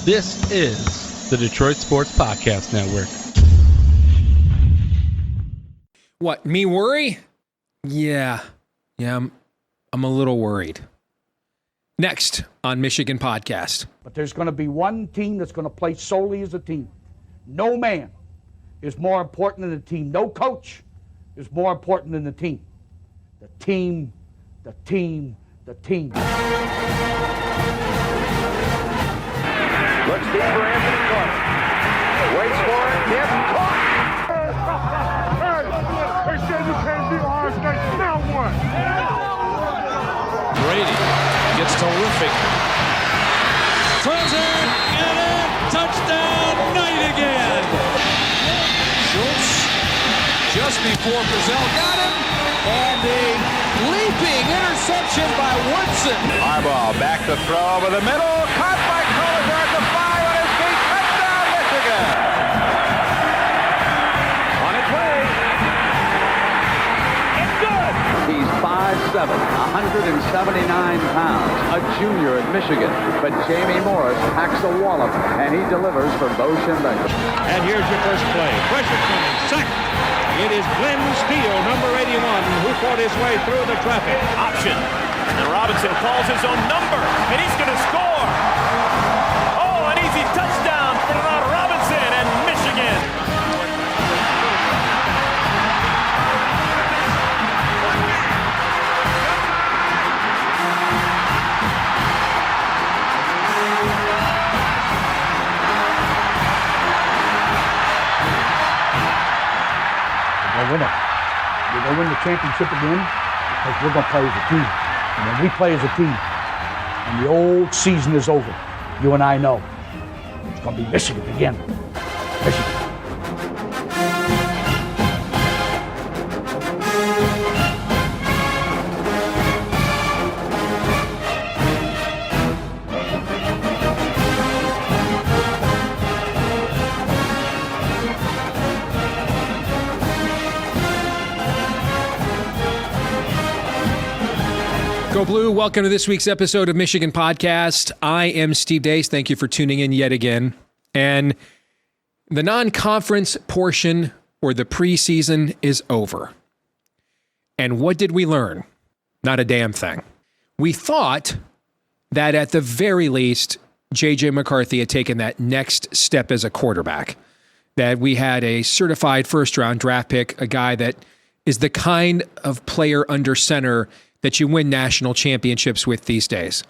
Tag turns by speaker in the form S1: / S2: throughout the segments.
S1: This is the Detroit Sports Podcast Network.
S2: What, me worry? Yeah, I'm a little worried. Next on Michigan Podcast.
S3: But there's going to be one team that's going to play solely as a team. No man is more important than the team. No coach is more important than the team. The team, the team, the team.
S4: Looks deep for Anthony Carter. Waits for it. Hit. Caught.
S5: They said you can't beat Ohio State. Now what?
S6: Brady gets terrific. Throws it. Get it. Touchdown. Knight again. Schultz just before Brazil got him. And a leaping interception by Woodson.
S4: Harbaugh back to throw over the middle. Caught by Colliver at the 5 on his feet. Touchdown, Michigan. On its way. It's good.
S7: He's 5'7", 179 pounds, a junior at Michigan. But Jamie Morris packs a wallop, and he delivers for Bo Schembechler.
S8: And here's your first play. Pressure coming. Sack. It is Glenn Steele, number 81, who fought his way through the traffic.
S9: Option. And Robinson calls his own number, and he's going to score. Oh, an easy touchdown for Robinson and Michigan.
S3: We're going to win it. We're going to win the championship again because we're going to play as a team. And when we play as a team and the old season is over, you and I know it's going to be Michigan again. Michigan.
S2: Go Blue, welcome to this week's episode of Michigan Podcast. I am Steve Deace. Thank you for tuning in yet again. And the non-conference portion, or the preseason, is over. And what did we learn? Not a damn thing. We thought that at the very least, J.J. McCarthy had taken that next step as a quarterback. That we had a certified first-round draft pick, a guy that is the kind of player under center that you win national championships with these days.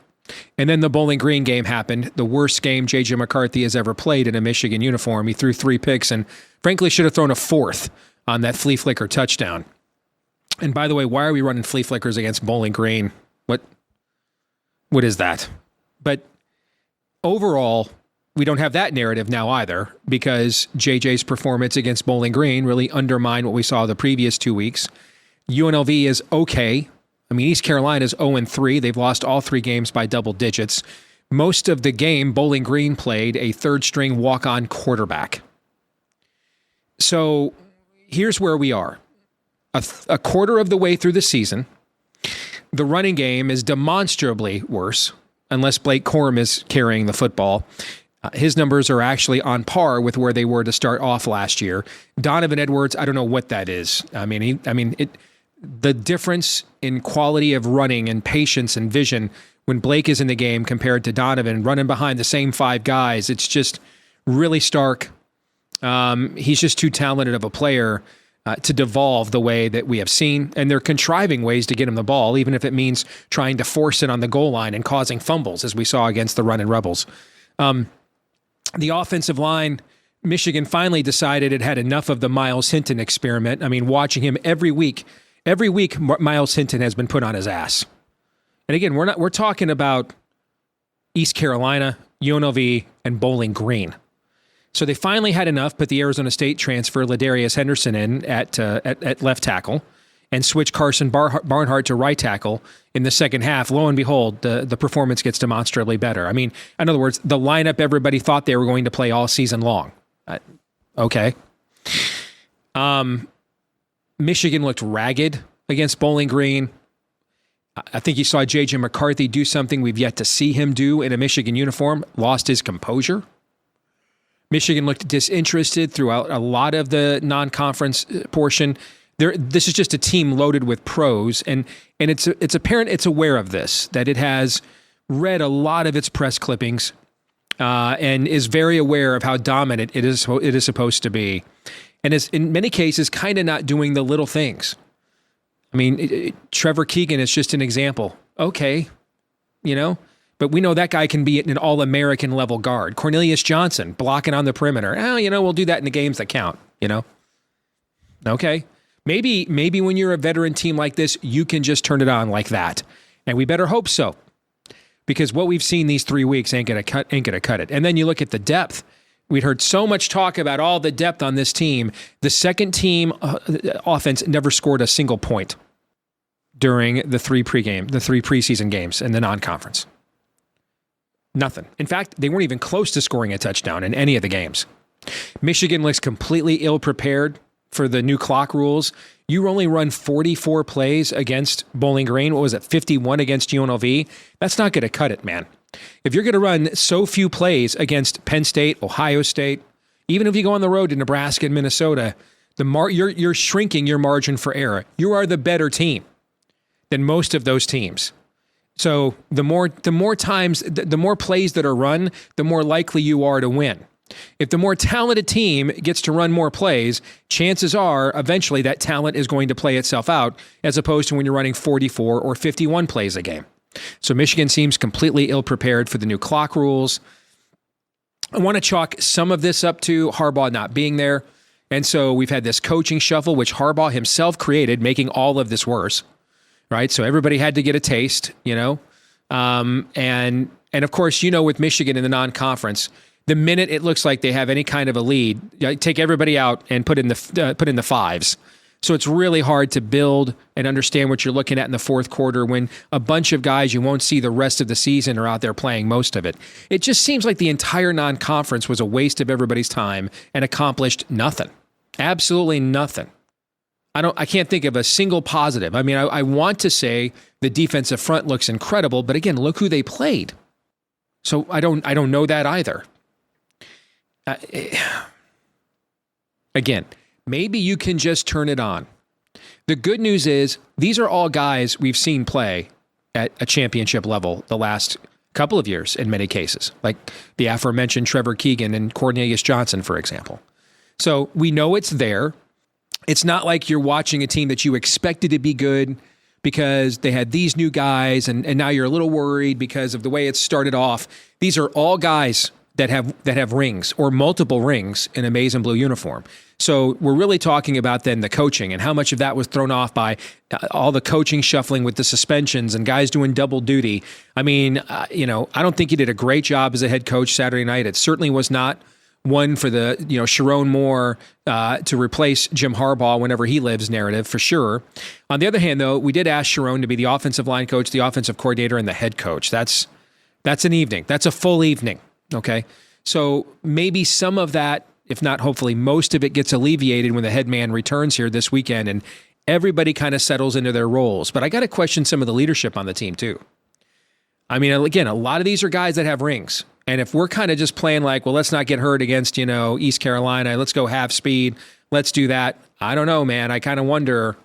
S2: And then the Bowling Green game happened, the worst game J.J. McCarthy has ever played in a Michigan uniform. He threw 3 picks and frankly should have thrown a 4th on that flea flicker touchdown. And by the way, why are we running flea flickers against Bowling Green? What is that? But overall, we don't have that narrative now either, because J.J.'s performance against Bowling Green really undermined what we saw the previous 2 weeks. UNLV is okay. I mean, East Carolina's 0-3. They've lost all 3 games by double digits. Most of the game, Bowling Green played a third-string walk-on quarterback. So here's where we are. A quarter of the way through the season, the running game is demonstrably worse, unless Blake Corum is carrying the football. His numbers are actually on par with where they were to start off last year. Donovan Edwards, I don't know what that is. The difference in quality of running and patience and vision when Blake is in the game compared to Donovan running behind the same 5 guys, it's just really stark. He's just too talented of a player to devolve the way that we have seen. And they're contriving ways to get him the ball, even if it means trying to force it on the goal line and causing fumbles, as we saw against the Runnin' Rebels. The offensive line, Michigan finally decided it had enough of the Miles Hinton experiment. I mean, watching him every week, Miles Hinton has been put on his ass. And again, we're talking about East Carolina, UNLV, and Bowling Green. So they finally had enough, put the Arizona State transfer Ladarius Henderson in at left tackle, and switch Carson Barnhart to right tackle in the second half. Lo and behold, the performance gets demonstrably better. I mean, in other words, the lineup everybody thought they were going to play all season long. Okay. Michigan looked ragged against Bowling Green. I think you saw J.J. McCarthy do something we've yet to see him do in a Michigan uniform, lost his composure. Michigan looked disinterested throughout a lot of the non-conference portion. This is just a team loaded with pros, and it's apparent it's aware of this, that it has read a lot of its press clippings and is very aware of how dominant it is supposed to be, and is in many cases kind of not doing the little things. I mean, Trevor Keegan is just an example. Okay, but we know that guy can be an all-American level guard. Cornelius Johnson blocking on the perimeter. We'll do that in the games that count, Okay. Maybe when you're a veteran team like this, you can just turn it on like that. And we better hope so. Because what we've seen these 3 weeks ain't gonna cut it. And then you look at the depth. We'd heard so much talk about all the depth on this team. The second team offense never scored a single point during the three preseason games in the non-conference. Nothing. In fact, they weren't even close to scoring a touchdown in any of the games. Michigan looks completely ill-prepared for the new clock rules. You only run 44 plays against Bowling Green. What was it, 51 against UNLV? That's not going to cut it, man. If you're going to run so few plays against Penn State, Ohio State, even if you go on the road to Nebraska and Minnesota, you're shrinking your margin for error. You are the better team than most of those teams. So the more plays that are run, the more likely you are to win. If the more talented team gets to run more plays, chances are eventually that talent is going to play itself out, as opposed to when you're running 44 or 51 plays a game. So Michigan seems completely ill-prepared for the new clock rules. I want to chalk some of this up to Harbaugh not being there. And so we've had this coaching shuffle, which Harbaugh himself created, making all of this worse, right? So everybody had to get a taste, and of course, with Michigan in the non-conference, the minute it looks like they have any kind of a lead, take everybody out and put in the fives. So it's really hard to build and understand what you're looking at in the fourth quarter when a bunch of guys you won't see the rest of the season are out there playing most of it. It just seems like the entire non-conference was a waste of everybody's time and accomplished nothing. Absolutely nothing. I can't think of a single positive. I mean, I want to say the defensive front looks incredible, but again, look who they played. So I don't know that either. Again, maybe you can just turn it on. The good news is these are all guys we've seen play at a championship level the last couple of years in many cases, like the aforementioned Trevor Keegan and Cornelius Johnson, for example. So we know it's there. It's not like you're watching a team that you expected to be good because they had these new guys and now you're a little worried because of the way it started off. These are all guys that have rings or multiple rings in a maize and blue uniform. So we're really talking about then the coaching and how much of that was thrown off by all the coaching shuffling with the suspensions and guys doing double duty. I mean, I don't think he did a great job as a head coach Saturday night. It certainly was not one for the, Sharon Moore to replace Jim Harbaugh whenever he lives narrative, for sure. On the other hand, though, we did ask Sharon to be the offensive line coach, the offensive coordinator, and the head coach. That's an evening. That's a full evening. Okay. So maybe some of that, if not hopefully most of it, gets alleviated when the head man returns here this weekend and everybody kind of settles into their roles. But I got to question some of the leadership on the team too. I mean, again, a lot of these are guys that have rings. And if we're kind of just playing like, well, let's not get hurt against, East Carolina, let's go half speed, let's do that. I don't know, man. I kind of wonder,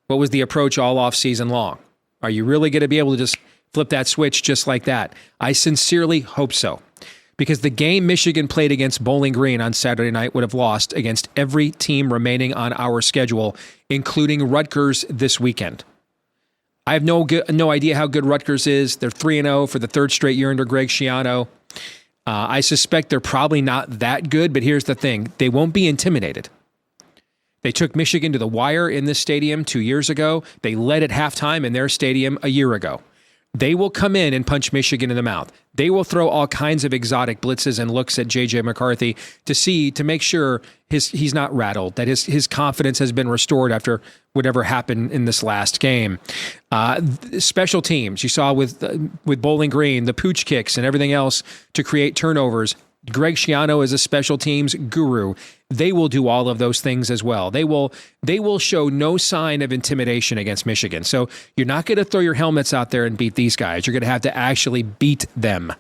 S2: what was the approach all off season long? Are you really going to be able to just flip that switch just like that? I sincerely hope so. Because the game Michigan played against Bowling Green on Saturday night would have lost against every team remaining on our schedule, including Rutgers this weekend. I have no idea how good Rutgers is. They're 3-0 for the third straight year under Greg Schiano. I suspect they're probably not that good, but here's the thing. They won't be intimidated. They took Michigan to the wire in this stadium 2 years ago. They led at halftime in their stadium a year ago. They will come in and punch Michigan in the mouth. They will throw all kinds of exotic blitzes and looks at J.J. McCarthy to make sure he's not rattled, that his confidence has been restored after whatever happened in this last game. Special teams, you saw with Bowling Green, the pooch kicks and everything else to create turnovers. Greg Schiano is a special teams guru. They will do all of those things as well. They will show no sign of intimidation against Michigan. So you're not going to throw your helmets out there and beat these guys. You're going to have to actually beat them.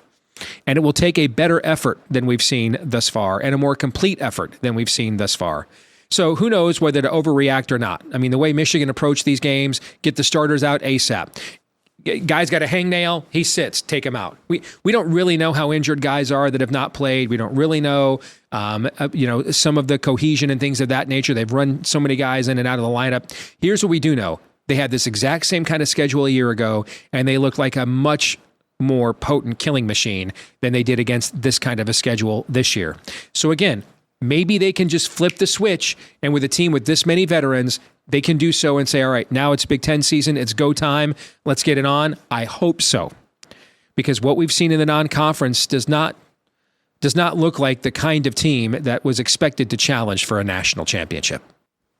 S2: And it will take a better effort than we've seen thus far and a more complete effort than we've seen thus far. So who knows whether to overreact or not. I mean, the way Michigan approached these games, get the starters out ASAP. Guy's got a hangnail, he sits, take him out. We don't really know how injured guys are that have not played. We don't really know, some of the cohesion and things of that nature. They've run so many guys in and out of the lineup. Here's what we do know. They had this exact same kind of schedule a year ago, and they looked like a much more potent killing machine than they did against this kind of a schedule this year. So again, maybe they can just flip the switch, and with a team with this many veterans, they can do so and say, all right, now it's Big Ten season, it's go time, let's get it on. I hope so. Because what we've seen in the non-conference does not look like the kind of team that was expected to challenge for a national championship.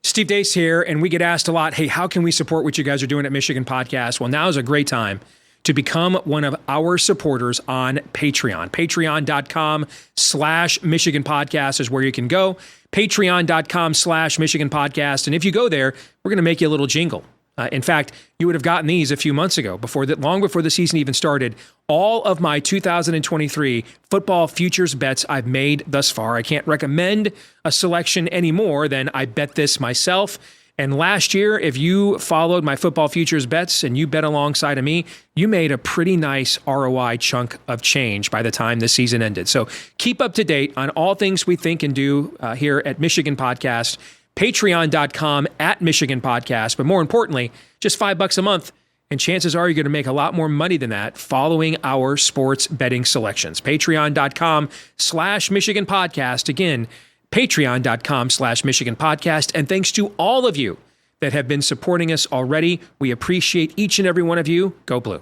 S2: Steve Deace here, and we get asked a lot, hey, how can we support what you guys are doing at Michigan Podcast? Well, now is a great time to become one of our supporters on Patreon. Patreon.com/Michigan Podcast is where you can go. Patreon.com/Michigan Podcast. And if you go there, we're going to make you a little jingle. In fact, you would have gotten these a few months ago, long before the season even started. All of my 2023 football futures bets I've made thus far. I can't recommend a selection any more than I bet this myself. And last year, if you followed my football futures bets and you bet alongside of me, you made a pretty nice ROI chunk of change by the time the season ended. So keep up to date on all things we think and do here at Michigan Podcast, patreon.com/Michigan Podcast. But more importantly, just $5 a month. And chances are you're going to make a lot more money than that following our sports betting selections. Patreon.com/Michigan Podcast. Again, Patreon.com/Michigan Podcast. And thanks to all of you that have been supporting us already. We appreciate each and every one of you. Go Blue.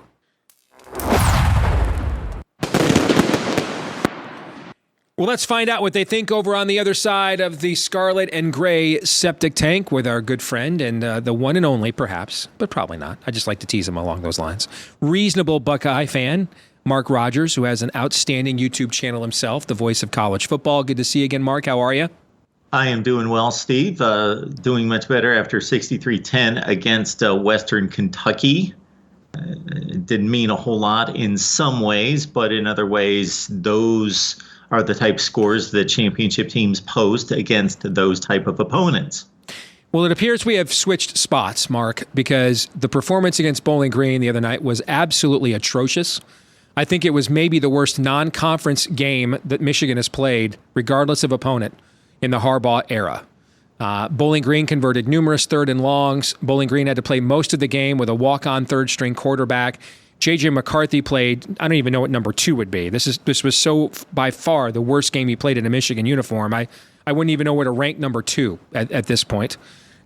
S2: Well, let's find out what they think over on the other side of the scarlet and gray septic tank with our good friend and the one and only, perhaps, but probably not. I just like to tease him along those lines. Reasonable Buckeye fan, Mark Rogers, who has an outstanding YouTube channel himself, the voice of college football. Good to see you again, Mark. How are you?
S10: I am doing well, Steve. Doing much better after 63-10 against Western Kentucky. It didn't mean a whole lot in some ways, but in other ways, those are the type scores that championship teams post against those type of opponents.
S2: Well, it appears we have switched spots, Mark, because the performance against Bowling Green the other night was absolutely atrocious. I think it was maybe the worst non-conference game that Michigan has played, regardless of opponent, in the Harbaugh era. Bowling Green converted numerous third and longs. Bowling Green had to play most of the game with a walk-on third-string quarterback. J.J. McCarthy played, I don't even know what number 2 would be. This was so by far the worst game he played in a Michigan uniform. I wouldn't even know where to rank number 2 at this point.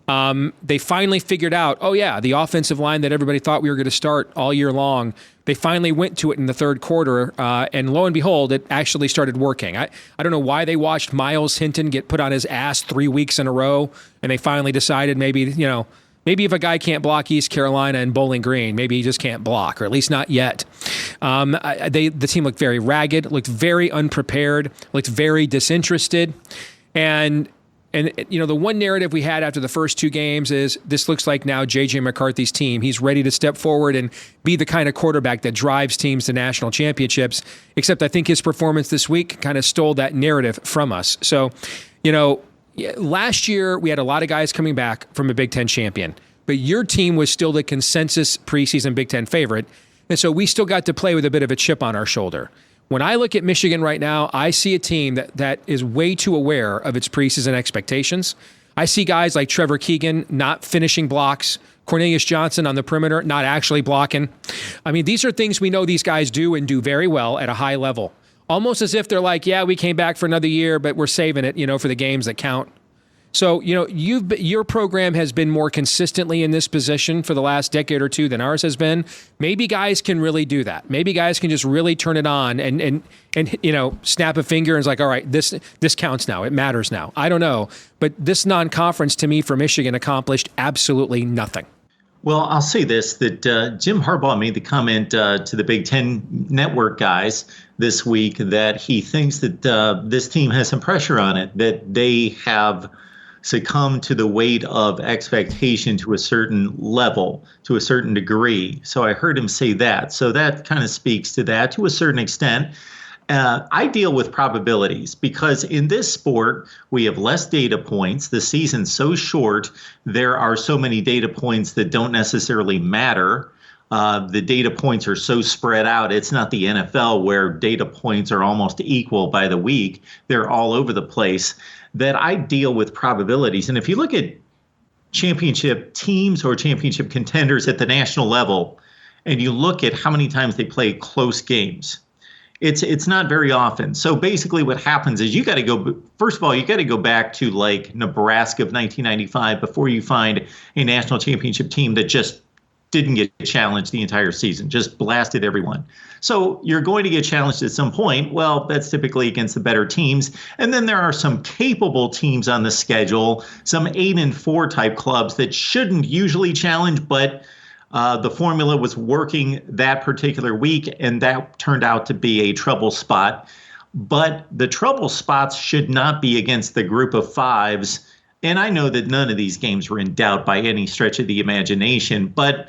S2: They finally figured out, the offensive line that everybody thought we were going to start all year long, they finally went to it in the third quarter, and lo and behold, it actually started working. I don't know why they watched Miles Hinton get put on his ass 3 weeks in a row, and they finally decided maybe if a guy can't block East Carolina and Bowling Green, maybe he just can't block, or at least not yet. The team looked very ragged, looked very unprepared, looked very disinterested, and the one narrative we had after the first 2 games is this looks like now J.J. McCarthy's team. He's ready to step forward and be the kind of quarterback that drives teams to national championships, except I think his performance this week kind of stole that narrative from us. So, last year we had a lot of guys coming back from a Big Ten champion, but your team was still the consensus preseason Big Ten favorite, and so we still got to play with a bit of a chip on our shoulder. When I look at Michigan right now, I see a team that is way too aware of its preseason expectations. I see guys like Trevor Keegan not finishing blocks, Cornelius Johnson on the perimeter not actually blocking. I mean, these are things we know these guys do and do very well at a high level. Almost as if they're like, we came back for another year, but we're saving it, for the games that count. So, your program has been more consistently in this position for the last decade or two than ours has been. Maybe guys can really do that. Maybe guys can just really turn it on and snap a finger and it's like, all right, this counts now. It matters now. I don't know. But this non-conference to me for Michigan accomplished absolutely nothing.
S10: Well, I'll say this, that Jim Harbaugh made the comment to the Big Ten Network guys this week that he thinks that this team has some pressure on it, that they have succumb to the weight of expectation to a certain level, to a certain degree. So I heard him say that. So that kind of speaks to that to a certain extent. I deal with probabilities because in this sport, we have less data points. The season's so short, there are so many data points that don't necessarily matter. The data points are so spread out. It's not the NFL where data points are almost equal by the week. They're all over the place. That I deal with probabilities. And if you look at championship teams or championship contenders at the national level, and you look at how many times they play close games, it's not very often. So basically what happens is you got to go, first of all, you got to go back to like Nebraska of 1995 before you find a national championship team that just didn't get challenged the entire season, just blasted everyone. So you're going to get challenged at some point. Well, that's typically against the better teams. And then there are some capable teams on the schedule, some 8-4 type clubs that shouldn't usually challenge, but the formula was working that particular week, and that turned out to be a trouble spot. But the trouble spots should not be against the group of fives. And I know that none of these games were in doubt by any stretch of the imagination, but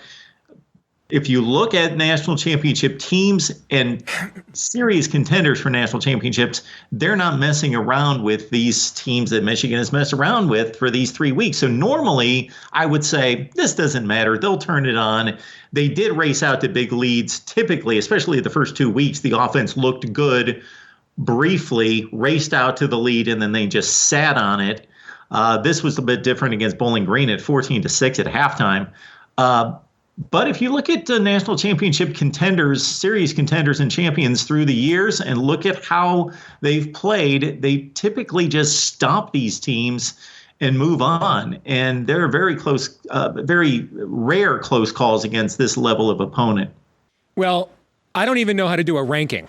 S10: if you look at national championship teams and serious contenders for national championships, they're not messing around with these teams that Michigan has messed around with for these 3 weeks. So normally I would say this doesn't matter. They'll turn it on. They did race out to big leads. Typically, especially the first 2 weeks, the offense looked good, briefly raced out to the lead, and then they just sat on it. This was a bit different against Bowling Green at 14-6 at halftime. But if you look at the national championship contenders, serious contenders and champions through the years and look at how they've played, they typically just stomp these teams and move on. And there are very close, very rare close calls against this level of opponent.
S2: Well, I don't even know how to do a ranking.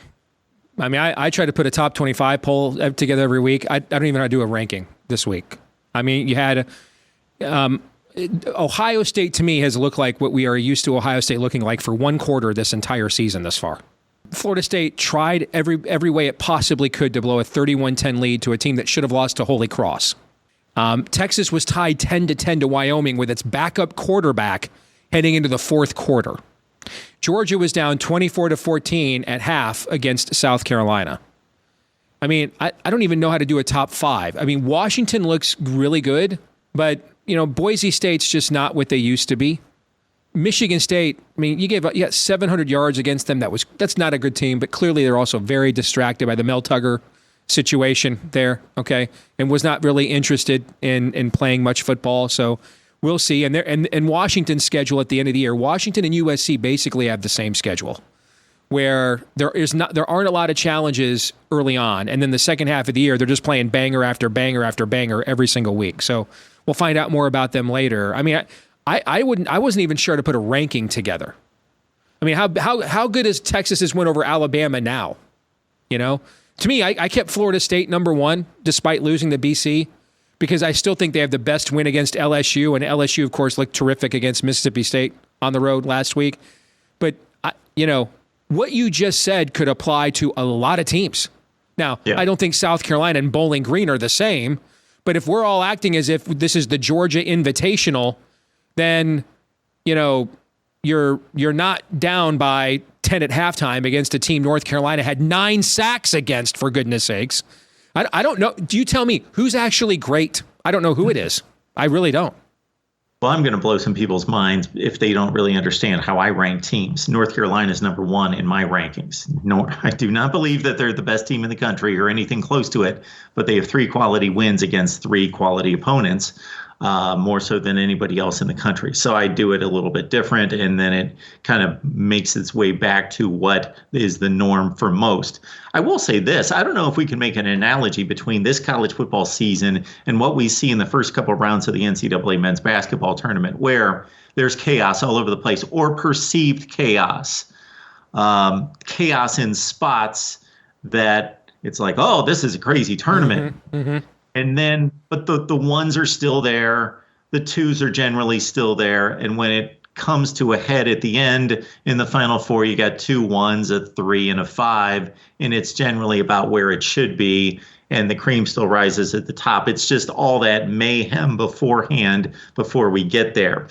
S2: I mean, I try to put a top 25 poll together every week. I don't even know how to do a ranking this week. I mean, you had Ohio State to me has looked like what we are used to Ohio State looking like for one quarter this entire season thus far. Florida State tried every way it possibly could to blow a 31-10 lead to a team that should have lost to Holy Cross. Texas was tied 10-10 to Wyoming with its backup quarterback heading into the fourth quarter. Georgia was down 24-14 at half against South Carolina. I mean, I don't even know how to do a top five. I mean, Washington looks really good, but Boise State's just not what they used to be. Michigan State, I mean, you got 700 yards against them. That's not a good team, but clearly they're also very distracted by the Mel Tugger situation there, okay, and was not really interested in playing much football. So we'll see. And Washington's schedule at the end of the year, Washington and USC basically have the same schedule, where there aren't a lot of challenges early on, and then the second half of the year they're just playing banger after banger after banger every single week. So we'll find out more about them later. I mean, I wasn't even sure to put a ranking together. I mean, how good is Texas's win over Alabama now? To me, I kept Florida State number one despite losing to BC because I still think they have the best win against LSU, and LSU, of course, looked terrific against Mississippi State on the road last week. But what you just said could apply to a lot of teams. Now, I don't think South Carolina and Bowling Green are the same, but if we're all acting as if this is the Georgia Invitational, then, you're not down by 10 at halftime against a team North Carolina had 9 sacks against, for goodness sakes. I don't know. Do you tell me who's actually great? I don't know who it is. I really don't.
S10: Well, I'm going to blow some people's minds if they don't really understand how I rank teams. North Carolina is number one in my rankings. I do not believe that they're the best team in the country or anything close to it, but they have 3 quality wins against 3 quality opponents, more so than anybody else in the country. So I do it a little bit different, and then it kind of makes its way back to what is the norm for most. I will say this. I don't know if we can make an analogy between this college football season and what we see in the first couple of rounds of the NCAA men's basketball tournament, where there's chaos all over the place, or perceived chaos. Chaos in spots that it's like, oh, this is a crazy tournament. Mm-hmm. And then, but the ones are still there. The twos are generally still there. And when it comes to a head at the end. In the Final Four, you got 2 1s, a 3, and a 5, and it's generally about where it should be, and the cream still rises at the top. It's just all that mayhem beforehand before we get there.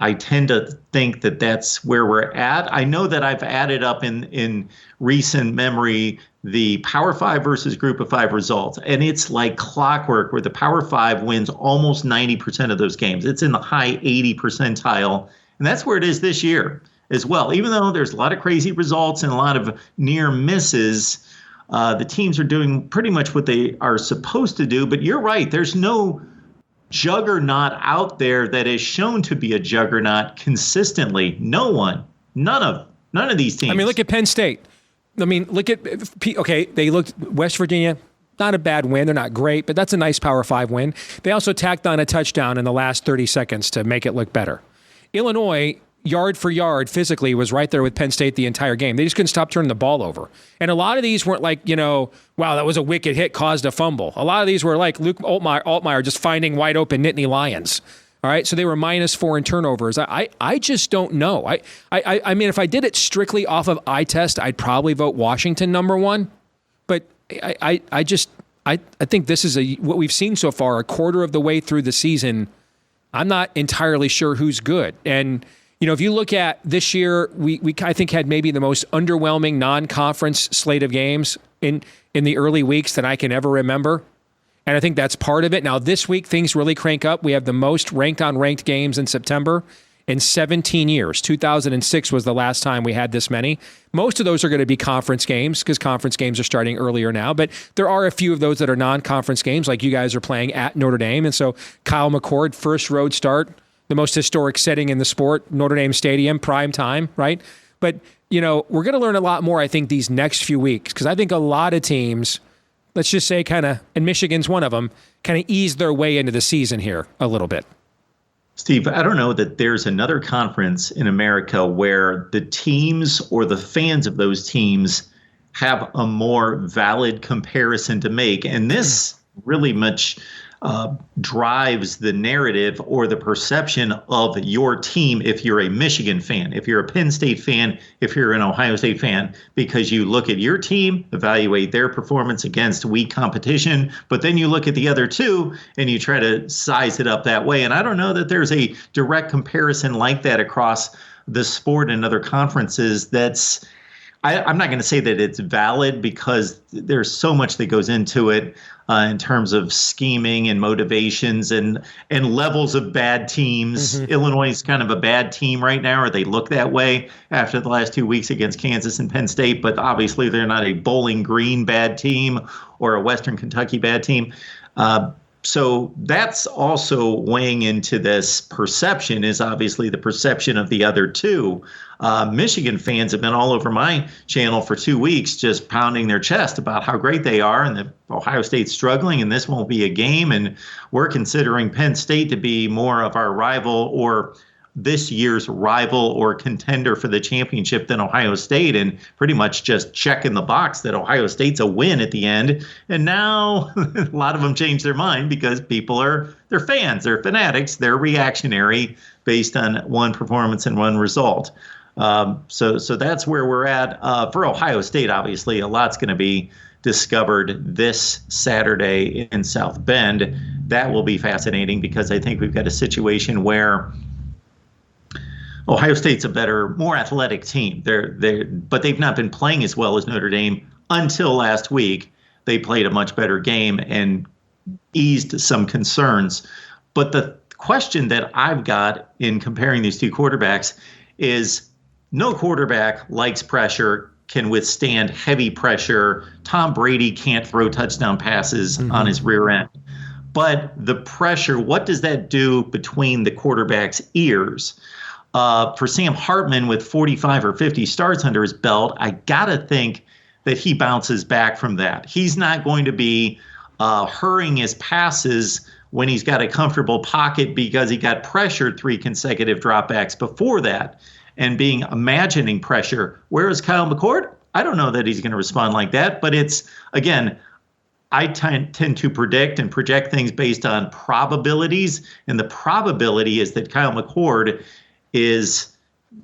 S10: I tend to think that that's where we're at. I know that I've added up in recent memory the Power 5 versus Group of 5 results, and it's like clockwork where the Power 5 wins almost 90% of those games. It's in the high 80 percentile, and that's where it is this year as well. Even though there's a lot of crazy results and a lot of near misses, the teams are doing pretty much what they are supposed to do. But you're right, there's no juggernaut out there that is shown to be a juggernaut consistently. None of these teams.
S2: I mean, look at Penn State. I mean, look at, okay, they looked, West Virginia, not a bad win. They're not great, but that's a nice Power 5 win. They also tacked on a touchdown in the last 30 seconds to make it look better. Illinois, yard for yard, physically was right there with Penn State the entire game. They just couldn't stop turning the ball over. And a lot of these weren't like, wow, that was a wicked hit, caused a fumble. A lot of these were like Luke Altmaier just finding wide open Nittany Lions. All right, so they were -4 in turnovers. I just don't know. I mean, if I did it strictly off of eye test, I'd probably vote Washington number 1. But I think this is what we've seen so far, a quarter of the way through the season. I'm not entirely sure who's good. And if you look at this year, we I think had maybe the most underwhelming non-conference slate of games in the early weeks that I can ever remember. And I think that's part of it. Now, this week, things really crank up. We have the most ranked games in September in 17 years. 2006 was the last time we had this many. Most of those are going to be conference games because conference games are starting earlier now. But there are a few of those that are non-conference games, like you guys are playing at Notre Dame. And so Kyle McCord, first road start, the most historic setting in the sport, Notre Dame Stadium, prime time, right? But, we're going to learn a lot more, I think, these next few weeks because I think a lot of teams, let's just say and Michigan's one of them, kind of ease their way into the season here a little bit.
S10: Steve, I don't know that there's another conference in America where the teams or the fans of those teams have a more valid comparison to make. And this really much drives the narrative or the perception of your team if you're a Michigan fan, if you're a Penn State fan, if you're an Ohio State fan, because you look at your team, evaluate their performance against weak competition, but then you look at the other two and you try to size it up that way. And I don't know that there's a direct comparison like that across the sport and other conferences that's I'm not going to say that it's valid because there's so much that goes into it in terms of scheming and motivations and levels of bad teams. Mm-hmm. Illinois is kind of a bad team right now, or they look that way after the last 2 weeks against Kansas and Penn State. But obviously they're not a Bowling Green bad team or a Western Kentucky bad team. So that's also weighing into this perception is obviously the perception of the other two. Michigan fans have been all over my channel for 2 weeks just pounding their chest about how great they are and that Ohio State's struggling and this won't be a game. And we're considering Penn State to be more of our rival or this year's rival or contender for the championship than Ohio State, and pretty much just checking the box that Ohio State's a win at the end. And now a lot of them change their mind because they're fans, they're fanatics, they're reactionary based on one performance and one result. So that's where we're at. For Ohio State, obviously, a lot's going to be discovered this Saturday in South Bend. That will be fascinating because I think we've got a situation where Ohio State's a better, more athletic team. But they've not been playing as well as Notre Dame until last week. They played a much better game and eased some concerns. But the question that I've got in comparing these two quarterbacks is no quarterback likes pressure, can withstand heavy pressure. Tom Brady can't throw touchdown passes on his rear end. But the pressure, what does that do between the quarterback's ears? For Sam Hartman with 45 or 50 starts under his belt, I got to think that he bounces back from that. He's not going to be hurrying his passes when he's got a comfortable pocket because he got pressured 3 consecutive dropbacks before that and imagining pressure. Whereas Kyle McCord, I don't know that he's going to respond like that, but it's, again, I tend to predict and project things based on probabilities, and the probability is that Kyle McCord is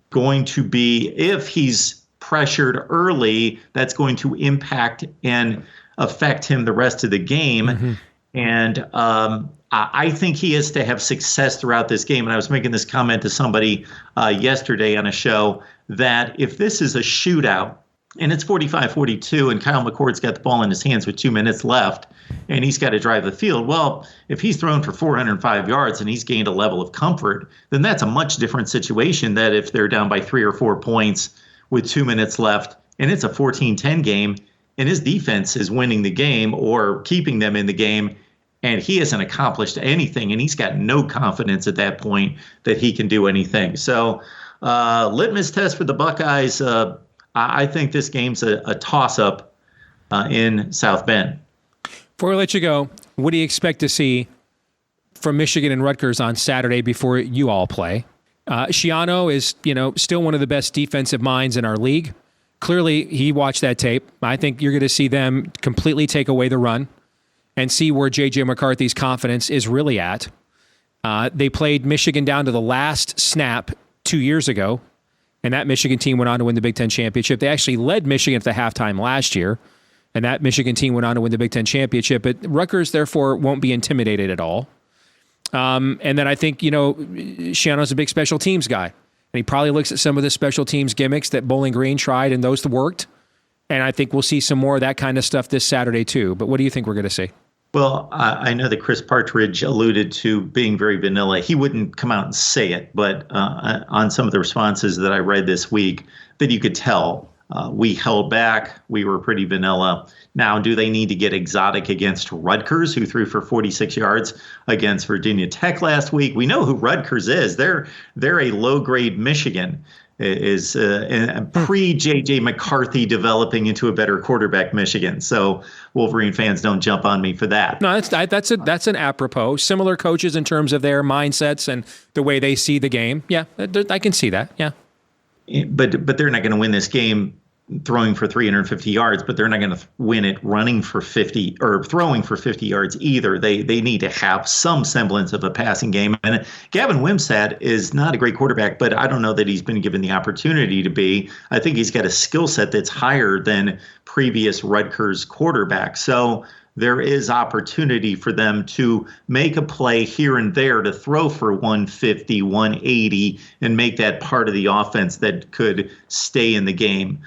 S10: going to be, if he's pressured early, that's going to impact and affect him the rest of the game. Mm-hmm. And I think he has to have success throughout this game. And I was making this comment to somebody yesterday on a show that if this is a shootout and it's 45-42 and Kyle McCord's got the ball in his hands with 2 minutes left and he's got to drive the field, well, if he's thrown for 405 yards and he's gained a level of comfort, then that's a much different situation than if they're down by 3 or 4 points with 2 minutes left and it's a 14-10 game and his defense is winning the game or keeping them in the game, and he hasn't accomplished anything, and he's got no confidence at that point that he can do anything. So litmus test for the Buckeyes. I think this game's a toss-up in South Bend.
S2: Before we let you go, what do you expect to see from Michigan and Rutgers on Saturday before you all play? Schiano is, still one of the best defensive minds in our league. Clearly, he watched that tape. I think you're going to see them completely take away the run and see where J.J. McCarthy's confidence is really at. They played Michigan down to the last snap 2 years ago, and that Michigan team went on to win the Big Ten championship. They actually led Michigan at the halftime last year, and that Michigan team went on to win the Big Ten championship. But Rutgers, therefore, won't be intimidated at all. And then I think, Schiano's a big special teams guy, and he probably looks at some of the special teams gimmicks that Bowling Green tried, and those worked. And I think we'll see some more of that kind of stuff this Saturday, too. But what do you think we're going to see?
S10: Well, I know that Chris Partridge alluded to being very vanilla. He wouldn't come out and say it, but on some of the responses that I read this week, that you could tell we held back. We were pretty vanilla. Now, do they need to get exotic against Rutgers, who threw for 46 yards against Virginia Tech last week? We know who Rutgers is. They're a low-grade Michigan. Is pre-J.J. McCarthy developing into a better quarterback Michigan. So Wolverine fans, don't jump on me for that.
S2: No, that's an apropos. Similar coaches in terms of their mindsets and the way they see the game. Yeah, I can see that. Yeah.
S10: But they're not going to win this game throwing for 350 yards, but they're not going to win it running for 50 or throwing for 50 yards either. They need to have some semblance of a passing game. And Gavin Wimsatt is not a great quarterback, but I don't know that he's been given the opportunity to be. I think he's got a skill set that's higher than previous Rutgers quarterbacks. So there is opportunity for them to make a play here and there to throw for 150, 180, and make that part of the offense that could stay in the game.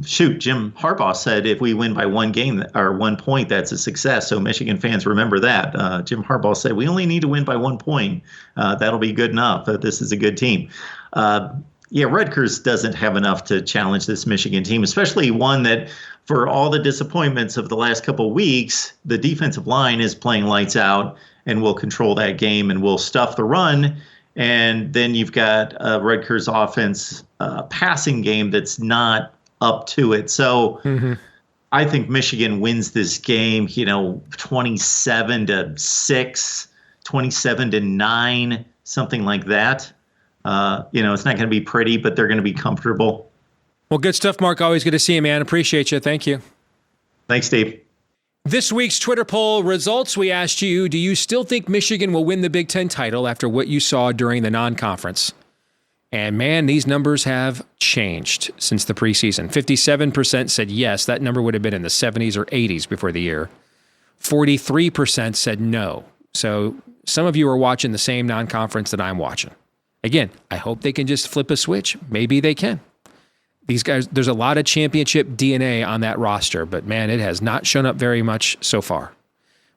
S10: Jim Harbaugh said if we win by 1 game or 1 point, that's a success. So Michigan fans, remember that. Jim Harbaugh said we only need to win by 1 point. That'll be good enough. This is a good team. Rutgers doesn't have enough to challenge this Michigan team, especially one that, for all the disappointments of the last couple of weeks, the defensive line is playing lights out and will control that game and will stuff the run. And then you've got Rutgers offense passing game that's not up to it. So I think Michigan wins this game, 27-6, 27-9, something like that. It's not going to be pretty, but they're going to be comfortable.
S2: Well, good stuff, Mark. Always good to see you, man. Appreciate you. Thank you.
S10: Thanks, Steve.
S2: This week's Twitter poll results, we asked you, do you still think Michigan will win the Big Ten title after what you saw during the non-conference? And man, these numbers have changed since the preseason. 57% said yes. That number would have been in the 70s or 80s before the year. 43% said no. So some of you are watching the same non-conference that I'm watching. Again, I hope they can just flip a switch. Maybe they can. These guys, there's a lot of championship DNA on that roster, but man, it has not shown up very much so far.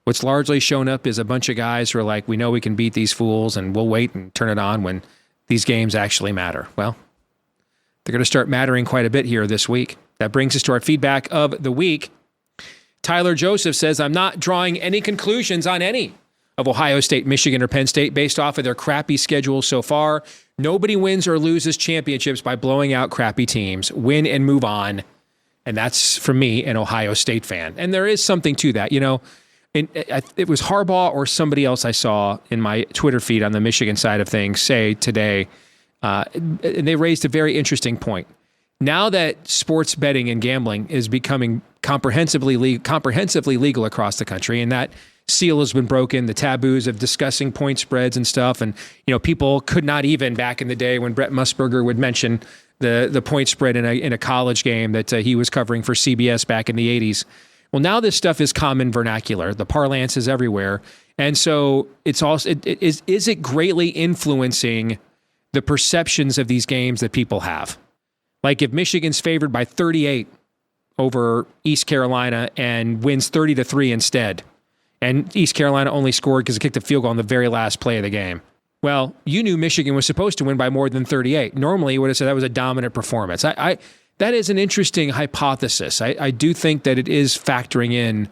S2: What's largely shown up is a bunch of guys who are like, we know we can beat these fools and we'll wait and turn it on when these games actually matter. Well, they're going to start mattering quite a bit here this week. That brings us to our feedback of the week. Tyler Joseph says, I'm not drawing any conclusions on any of Ohio State, Michigan, or Penn State based off of their crappy schedule so far. Nobody wins or loses championships by blowing out crappy teams. Win and move on. And that's, for me, an Ohio State fan. And there is something to that. It was Harbaugh or somebody else I saw in my Twitter feed on the Michigan side of things say today, and they raised a very interesting point. Now that sports betting and gambling is becoming comprehensively legal across the country, and that seal has been broken, the taboos of discussing point spreads and stuff. And, people could not even back in the day when Brett Musburger would mention the point spread in a college game that he was covering for CBS back in the 80s. Well, now this stuff is common vernacular. The parlance is everywhere. And so it's also, is it greatly influencing the perceptions of these games that people have? Like if Michigan's favored by 38 over East Carolina and wins 30-3 instead, and East Carolina only scored because it kicked a field goal on the very last play of the game. Well, you knew Michigan was supposed to win by more than 38. Normally, you would have said that was a dominant performance. That is an interesting hypothesis. I do think that it is factoring in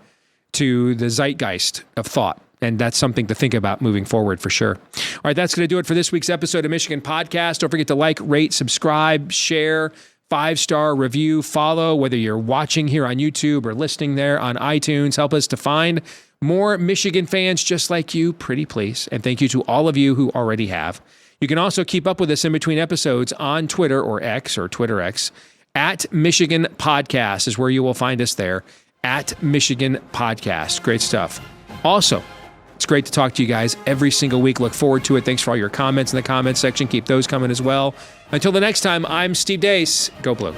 S2: to the zeitgeist of thought. And that's something to think about moving forward for sure. All right, that's going to do it for this week's episode of Michigan Podcast. Don't forget to like, rate, subscribe, share, 5-star review, follow, whether you're watching here on YouTube or listening there on iTunes. Help us to find more Michigan fans just like you, pretty please. And thank you to all of you who already have. You can also keep up with us in between episodes on Twitter or X or Twitter X. At Michigan Podcast is where you will find us there. At Michigan Podcast. Great stuff. Also, it's great to talk to you guys every single week. Look forward to it. Thanks for all your comments in the comments section. Keep those coming as well. Until the next time, I'm Steve Deace. Go Blue.